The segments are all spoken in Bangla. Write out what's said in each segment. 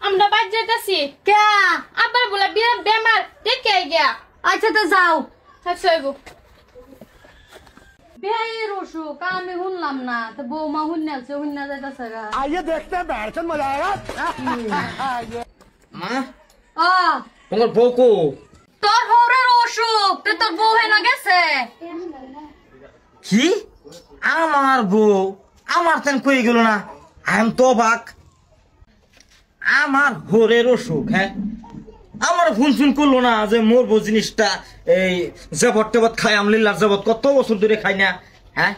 আমরা বাজ যেতেছি কে আবার বলে বিরাট বেমার দেখে গিয়া আচ্ছা তো যাও আচ্ছা হইব বেয়ের অসুখ আমি শুনলাম না তো বৌমা শুনছে শুননা যাইতাছে গা आइए देखते हैं बैठन मजा आएगा মা ও তোমার বউকো তোর হরের অসুখ তো তোর বউ হেনা গেছে কি আমার বউ আমার তেন কই গেল না আমি তো অবাক আমার ঘরের অসুখ হ্যাঁ আমার ফোন করলো না যে মোর বউ জিনিসটা এই জবত টেবত খাই আমলিল্লার জবত কত বছর ধরে খাই না হ্যাঁ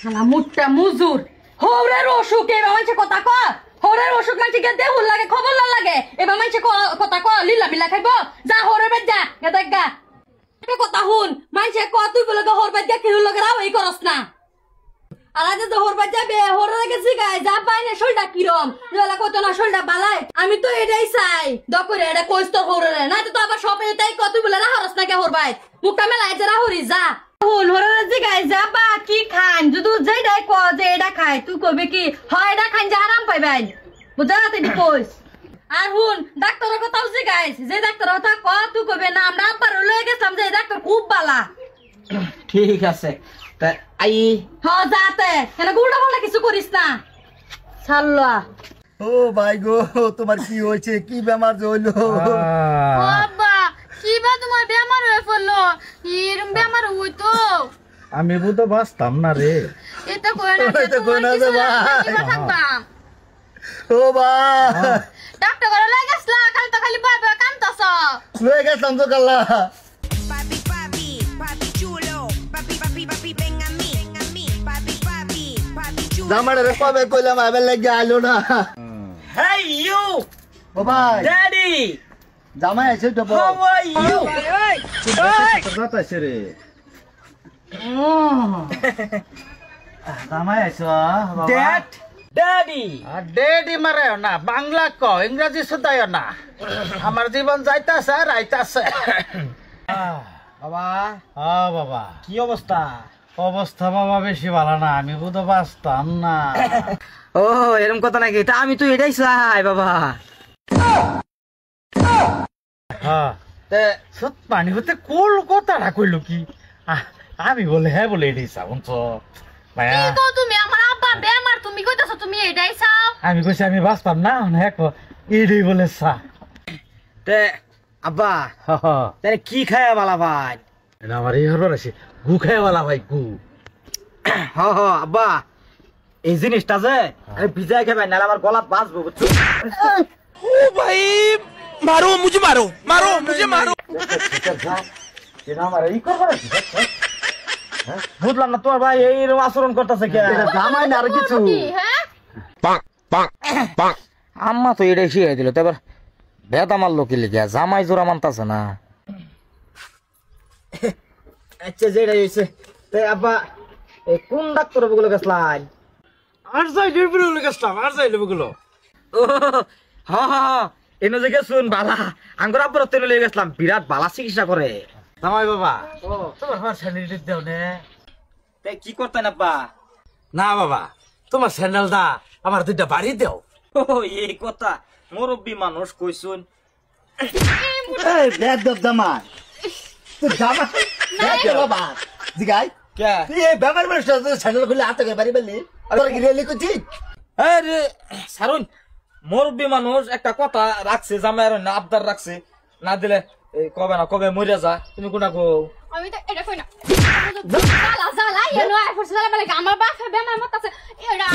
শালা মুটটা মুজুর হরের অসুখ এবার মানছে কথা ক হরের অসুখ মানছে কে দেহুল লাগে খবর না লাগে এবার মানছে কথা ক লীলা বিলা খাইব যা হরের বাদ যা গে দেখ গা কথা হুন মানছে ক তুই বলে হর বাদ যা কেউ লগে রাও এই করস না আর আজ তো হর বাদ যাবে হরের আগে জিগায় যা পাই না শোলটা কিরম জলা কত না শোলটা বালাই আমি তো এটাই চাই দকরে এটা কইস তো হরের না তো আবার সব এটাই কত বলে না হরস না কে হর ভাই মুখটা মেলাই যা হরি যা হুন হরের জিগায় যা বা কি খান যদি যেটাই ক যে এটা খায় তুই কবি কি হয় এটা খান যে আরাম পাইবেন বুঝা তুই কইস আর হুন ডাক্তারের কথাও জিগাইস যে ডাক্তারের কথা ক তুই কবি না আমরা আব্বার লয়ে গেছিলাম যে ডাক্তার খুব বালা ঠিক আছে তা আই হ যাতে কেন উল্টা পাল্টা কিছু করিস না ছাড়লা ও ভাই গো তোমার কি হয়েছে কি বেমার যে হইলো বাবা কি বা তোমার বেমার হয়ে পড়লো এরম বেমার হইতো আমি বুঝতে পারতাম না রে এটা কই না এটা কই না যে ভাই। থাকবা ও ভাই ডাক্তার করে লয়ে গেছলা খালি তো খালি বাবা কান্দতাছ লয়ে গেছিলাম তো কাল্লা Papi, papi, papi chulo. Papi, papi, papi, ven a mí. Papi, papi, papi chulo. জামাইরে কবে কইলাম আইবে লাগি আইলো না হেই ইউ ও ভাই ড্যাডি জামাই এসে তো হাউ আর ইউ যাতাইছে রে জামাই আইছো বাবা ড্যাড ড্যাডি ডেডি মারে না বাংলা ক ইংরেজি শুধায় না আমার জীবন যাইতাছে আর আইতাছে বাবা বাবা কি অবস্থা অবস্থা বাবা বেশি ভালো না আমি বুঝতে পারতাম না ও এরকম কথা নাকি তা আমি তো এটাই চাই বাবা সত পানি হতে কোল কথাটা কইলো কি আমি বলে হ্যাঁ বলে এটাই চাবন তো মায়া কি কও তুমি আমার আব্বা বেমার তুমি কইতাছ তুমি এটাই চাও আমি কইছি আমি বাঁচতাম না হ্যাঁ এটাই বলে চা তে আব্বা তাহলে কি খায় বালা ভাই এটা আমার এই হরবার আছে গু খাইওয়ালা ভাই গু হ হ আব্বা এই জিনিসটা যে আমি ভিজাই খাই নাহলে আমার গলা বাঁচবো বুঝছো বুঝলাম না তোমার ভাই এইরকম আচরণ করতেছে কে জামাই না আর কিছু কি হ্যাঁ আম্মা তো এটাই শিখাই দিল তো এবার ভেদা মারলো কি লিখে জামাই জোড়া মানতাছে না আচ্ছা যেটাই হয়েছে তাই আব্বা এই কোন ডাক্তার গুলো গেছলাই আর যাই ডেবির গেছিলাম আর যাই লেবুগুলো ও হ হ এনে যে গেছুন বালা আঙ্গুর আব্বার তেল লিয়ে গেছিলাম বিরাট বালা চিকিৎসা করে জামাই বাবা তোমার আমার স্যান্ডেল দেও নে তাই কি করতেন আব্বা না বাবা তোমার স্যান্ডেল দা আমার দুইটা বাড়ি দেও ও এই কথা মুরব্বী মানুষ কইছুন এই বেদব জামাই তো জামাই বেদব বাবা জিগাই কে এই বেমার মানুষ স্যান্ডেল খুলে হাতে করে বাড়ি বললি আর কি রেলি কুচি আরে সারুন মুরব্বী মানুষ একটা কথা রাখছে জামাইয়ের না আবদার রাখছে না দিলে এই কবে না কবে মরে যা তুমি কোনা গো আমি তো এটা কই না জালা জালা এনো আই ফরছ জালা বলে আমার বাসা বেমার মত আছে এটা